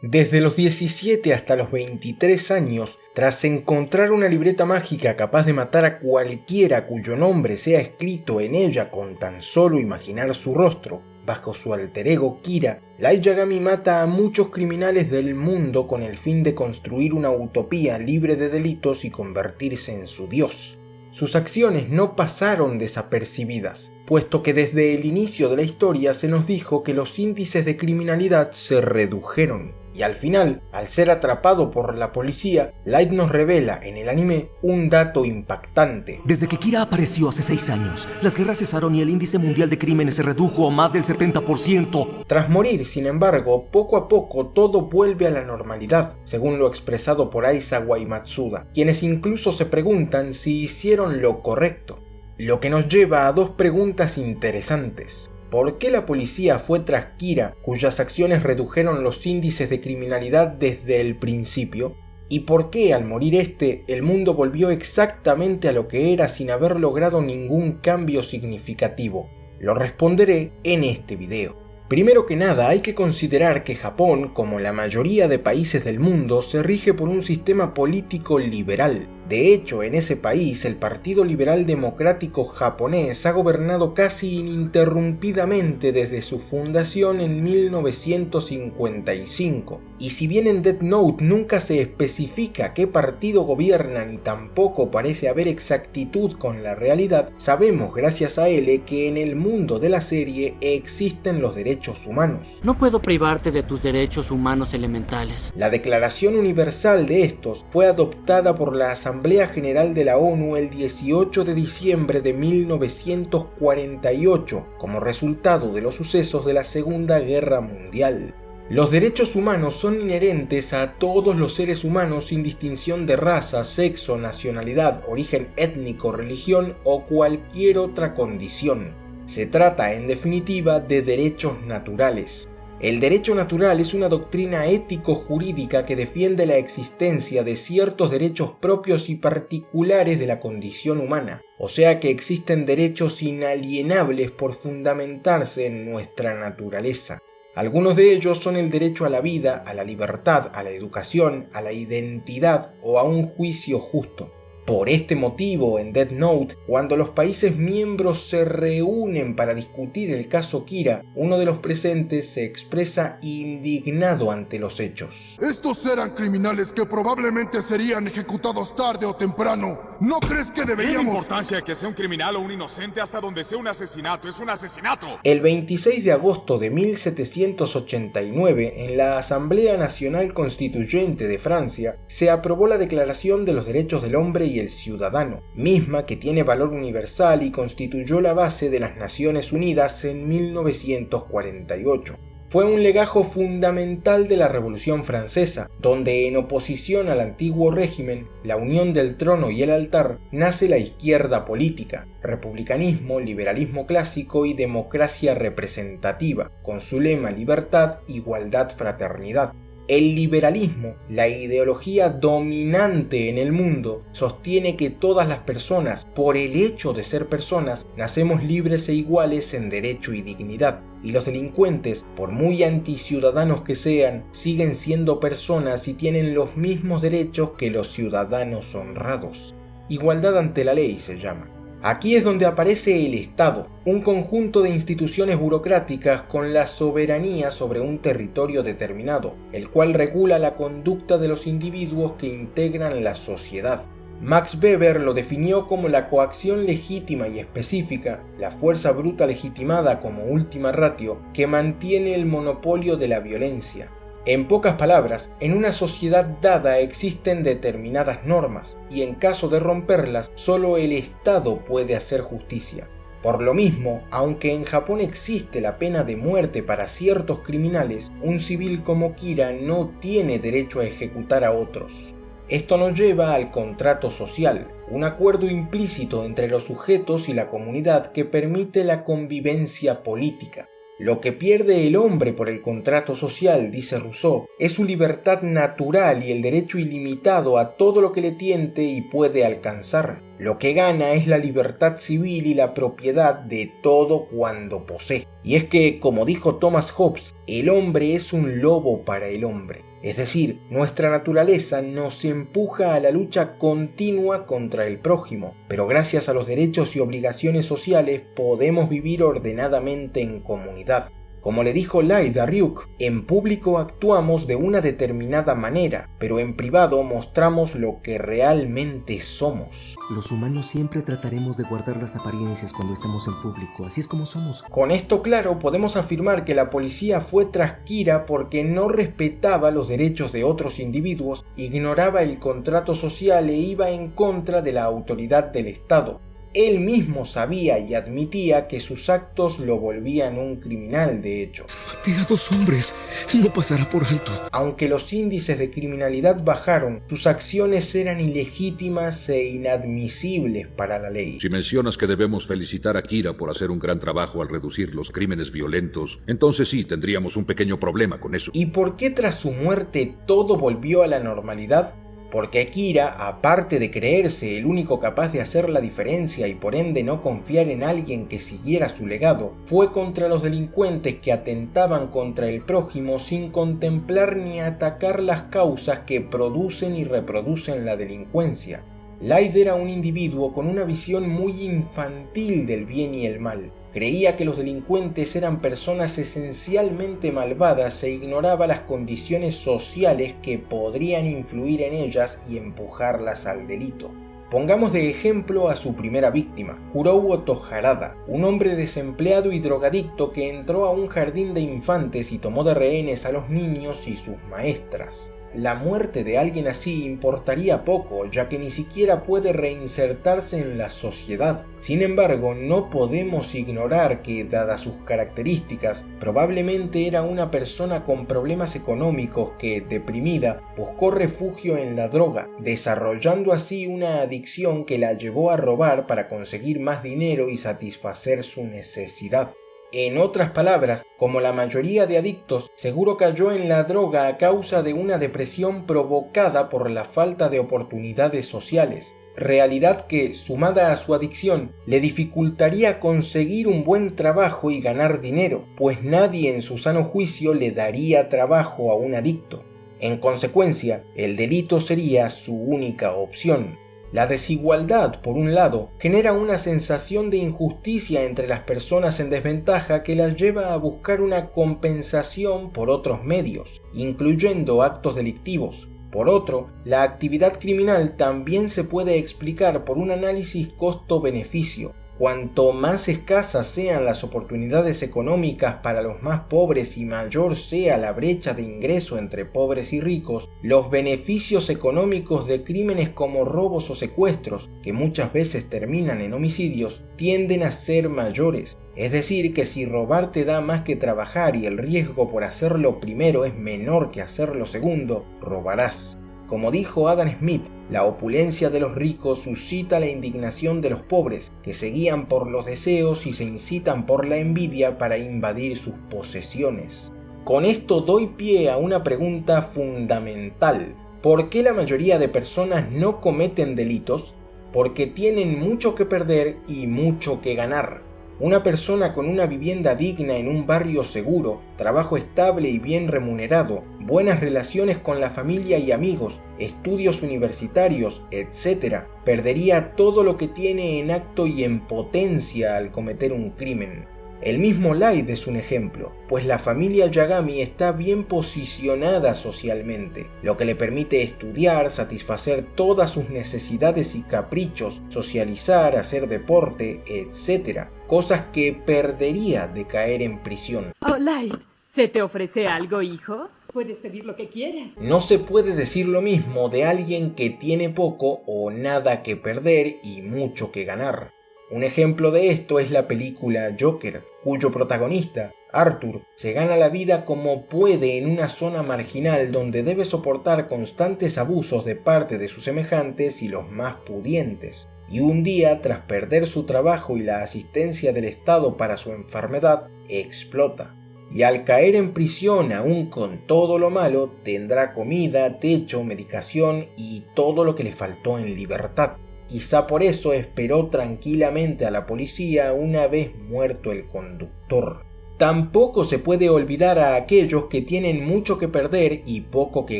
Desde los 17 hasta los 23 años, tras encontrar una libreta mágica capaz de matar a cualquiera cuyo nombre sea escrito en ella con tan solo imaginar su rostro, bajo su alter ego Kira, Light Yagami mata a muchos criminales del mundo con el fin de construir una utopía libre de delitos y convertirse en su dios. Sus acciones no pasaron desapercibidas, puesto que desde el inicio de la historia se nos dijo que los índices de criminalidad se redujeron. Y al final, al ser atrapado por la policía, Light nos revela en el anime un dato impactante. Desde que Kira apareció hace 6 años, las guerras cesaron y el índice mundial de crímenes se redujo a más del 70%. Tras morir, sin embargo, poco a poco todo vuelve a la normalidad, según lo expresado por Aizawa y Matsuda, quienes incluso se preguntan si hicieron lo correcto. Lo que nos lleva a dos preguntas interesantes. ¿Por qué la policía fue tras Kira, cuyas acciones redujeron los índices de criminalidad desde el principio? ¿Y por qué al morir el mundo volvió exactamente a lo que era sin haber logrado ningún cambio significativo? Lo responderé en este video. Primero que nada, hay que considerar que Japón, como la mayoría de países del mundo, se rige por un sistema político liberal. De hecho, en ese país, el Partido Liberal Democrático Japonés ha gobernado casi ininterrumpidamente desde su fundación en 1955. Y si bien en Death Note nunca se especifica qué partido gobierna ni tampoco parece haber exactitud con la realidad, sabemos gracias a L que en el mundo de la serie existen los derechos humanos. No puedo privarte de tus derechos humanos elementales. La Declaración Universal de estos fue adoptada por la Asamblea General de la ONU el 18 de diciembre de 1948 como resultado de los sucesos de la Segunda Guerra Mundial. Los derechos humanos son inherentes a todos los seres humanos sin distinción de raza, sexo, nacionalidad, origen étnico, religión o cualquier otra condición. Se trata, en definitiva, de derechos naturales. El derecho natural es una doctrina ético-jurídica que defiende la existencia de ciertos derechos propios y particulares de la condición humana, o sea que existen derechos inalienables por fundamentarse en nuestra naturaleza. Algunos de ellos son el derecho a la vida, a la libertad, a la educación, a la identidad o a un juicio justo. Por este motivo, en Death Note, cuando los países miembros se reúnen para discutir el caso Kira, uno de los presentes se expresa indignado ante los hechos. Estos eran criminales que probablemente serían ejecutados tarde o temprano. ¿No crees que deberíamos...? ¿Qué importancia que sea un criminal o un inocente hasta donde sea un asesinato? ¡Es un asesinato! El 26 de agosto de 1789, en la Asamblea Nacional Constituyente de Francia, se aprobó la Declaración de los Derechos del Hombre y el Ciudadano, misma que tiene valor universal y constituyó la base de las Naciones Unidas en 1948. Fue un legajo fundamental de la Revolución Francesa, donde en oposición al antiguo régimen, la unión del trono y el altar, nace la izquierda política, republicanismo, liberalismo clásico y democracia representativa, con su lema libertad, igualdad, fraternidad. El liberalismo, la ideología dominante en el mundo, sostiene que todas las personas, por el hecho de ser personas, nacemos libres e iguales en derecho y dignidad, y los delincuentes, por muy anticiudadanos que sean, siguen siendo personas y tienen los mismos derechos que los ciudadanos honrados. Igualdad ante la ley se llama. Aquí es donde aparece el Estado, un conjunto de instituciones burocráticas con la soberanía sobre un territorio determinado, el cual regula la conducta de los individuos que integran la sociedad. Max Weber lo definió como la coacción legítima y específica, la fuerza bruta legitimada como última ratio, que mantiene el monopolio de la violencia. En pocas palabras, en una sociedad dada existen determinadas normas, y en caso de romperlas, solo el Estado puede hacer justicia. Por lo mismo, aunque en Japón existe la pena de muerte para ciertos criminales, un civil como Kira no tiene derecho a ejecutar a otros. Esto nos lleva al contrato social, un acuerdo implícito entre los sujetos y la comunidad que permite la convivencia política. Lo que pierde el hombre por el contrato social, dice Rousseau, es su libertad natural y el derecho ilimitado a todo lo que le tiente y puede alcanzar. Lo que gana es la libertad civil y la propiedad de todo cuando posee. Y es que, como dijo Thomas Hobbes, el hombre es un lobo para el hombre. Es decir, nuestra naturaleza nos empuja a la lucha continua contra el prójimo, pero gracias a los derechos y obligaciones sociales podemos vivir ordenadamente en comunidad. Como le dijo Lyde a Ryuk, en público actuamos de una determinada manera, pero en privado mostramos lo que realmente somos. Los humanos siempre trataremos de guardar las apariencias cuando estamos en público, así es como somos. Con esto claro, podemos afirmar que la policía fue tras Kira porque no respetaba los derechos de otros individuos, ignoraba el contrato social e iba en contra de la autoridad del Estado. Él mismo sabía y admitía que sus actos lo volvían un criminal, de hecho. Maté a 2 hombres, no pasará por alto. Aunque los índices de criminalidad bajaron, sus acciones eran ilegítimas e inadmisibles para la ley. Si mencionas que debemos felicitar a Kira por hacer un gran trabajo al reducir los crímenes violentos, entonces sí tendríamos un pequeño problema con eso. ¿Y por qué tras su muerte todo volvió a la normalidad? Porque Kira, aparte de creerse el único capaz de hacer la diferencia y por ende no confiar en alguien que siguiera su legado, fue contra los delincuentes que atentaban contra el prójimo sin contemplar ni atacar las causas que producen y reproducen la delincuencia. Lyde era un individuo con una visión muy infantil del bien y el mal. Creía que los delincuentes eran personas esencialmente malvadas e ignoraba las condiciones sociales que podrían influir en ellas y empujarlas al delito. Pongamos de ejemplo a su primera víctima, Kurou Otoharada, un hombre desempleado y drogadicto que entró a un jardín de infantes y tomó de rehenes a los niños y sus maestras. La muerte de alguien así importaría poco, ya que ni siquiera puede reinsertarse en la sociedad. Sin embargo, no podemos ignorar que, dadas sus características, probablemente era una persona con problemas económicos que, deprimida, buscó refugio en la droga, desarrollando así una adicción que la llevó a robar para conseguir más dinero y satisfacer su necesidad. En otras palabras, como la mayoría de adictos, seguro cayó en la droga a causa de una depresión provocada por la falta de oportunidades sociales, realidad que, sumada a su adicción, le dificultaría conseguir un buen trabajo y ganar dinero, pues nadie en su sano juicio le daría trabajo a un adicto. En consecuencia, el delito sería su única opción. La desigualdad, por un lado, genera una sensación de injusticia entre las personas en desventaja que las lleva a buscar una compensación por otros medios, incluyendo actos delictivos. Por otro, la actividad criminal también se puede explicar por un análisis costo-beneficio. Cuanto más escasas sean las oportunidades económicas para los más pobres y mayor sea la brecha de ingreso entre pobres y ricos, los beneficios económicos de crímenes como robos o secuestros, que muchas veces terminan en homicidios, tienden a ser mayores. Es decir, que si robar te da más que trabajar y el riesgo por hacerlo primero es menor que hacerlo segundo, robarás. Como dijo Adam Smith, la opulencia de los ricos suscita la indignación de los pobres, que se guían por los deseos y se incitan por la envidia para invadir sus posesiones. Con esto doy pie a una pregunta fundamental. ¿Por qué la mayoría de personas no cometen delitos? Porque tienen mucho que perder y mucho que ganar. Una persona con una vivienda digna en un barrio seguro, trabajo estable y bien remunerado, buenas relaciones con la familia y amigos, estudios universitarios, etc., perdería todo lo que tiene en acto y en potencia al cometer un crimen. El mismo Lyde es un ejemplo, pues la familia Yagami está bien posicionada socialmente, lo que le permite estudiar, satisfacer todas sus necesidades y caprichos, socializar, hacer deporte, etc., cosas que perdería de caer en prisión. Oh, Lyde, ¿se te ofrece algo, hijo? Puedes pedir lo que quieras. No se puede decir lo mismo de alguien que tiene poco o nada que perder y mucho que ganar. Un ejemplo de esto es la película Joker, cuyo protagonista, Arthur, se gana la vida como puede en una zona marginal donde debe soportar constantes abusos de parte de sus semejantes y los más pudientes. Y un día, tras perder su trabajo y la asistencia del Estado para su enfermedad, explota. Y al caer en prisión aún con todo lo malo, tendrá comida, techo, medicación y todo lo que le faltó en libertad. Quizá por eso esperó tranquilamente a la policía una vez muerto el conductor. Tampoco se puede olvidar a aquellos que tienen mucho que perder y poco que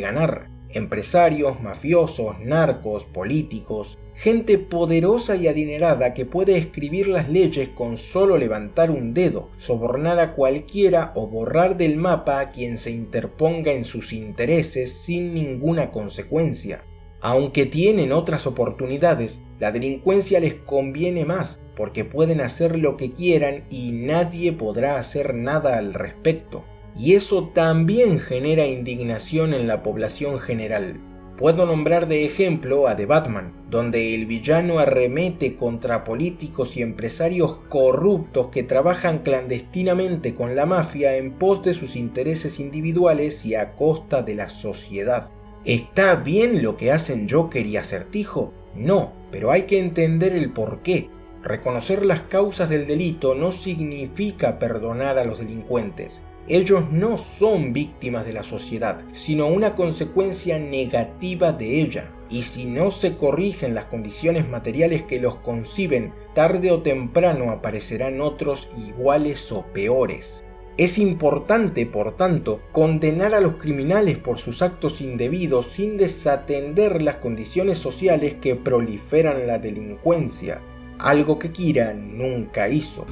ganar. Empresarios, mafiosos, narcos, políticos, gente poderosa y adinerada que puede escribir las leyes con solo levantar un dedo, sobornar a cualquiera o borrar del mapa a quien se interponga en sus intereses sin ninguna consecuencia. Aunque tienen otras oportunidades, la delincuencia les conviene más, porque pueden hacer lo que quieran y nadie podrá hacer nada al respecto. Y eso también genera indignación en la población general. Puedo nombrar de ejemplo a The Batman, donde el villano arremete contra políticos y empresarios corruptos que trabajan clandestinamente con la mafia en pos de sus intereses individuales y a costa de la sociedad. ¿Está bien lo que hacen Joker y Acertijo? No, pero hay que entender el porqué. Reconocer las causas del delito no significa perdonar a los delincuentes. Ellos no son víctimas de la sociedad, sino una consecuencia negativa de ella. Y si no se corrigen las condiciones materiales que los conciben, tarde o temprano aparecerán otros iguales o peores. Es importante, por tanto, condenar a los criminales por sus actos indebidos sin desatender las condiciones sociales que proliferan la delincuencia, algo que Kira nunca hizo.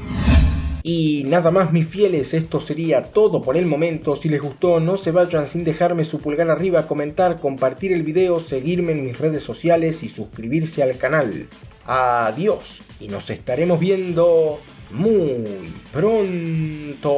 Y nada más, mis fieles, esto sería todo por el momento. Si les gustó, no se vayan sin dejarme su pulgar arriba, comentar, compartir el video, seguirme en mis redes sociales y suscribirse al canal. Adiós, y nos estaremos viendo muy pronto.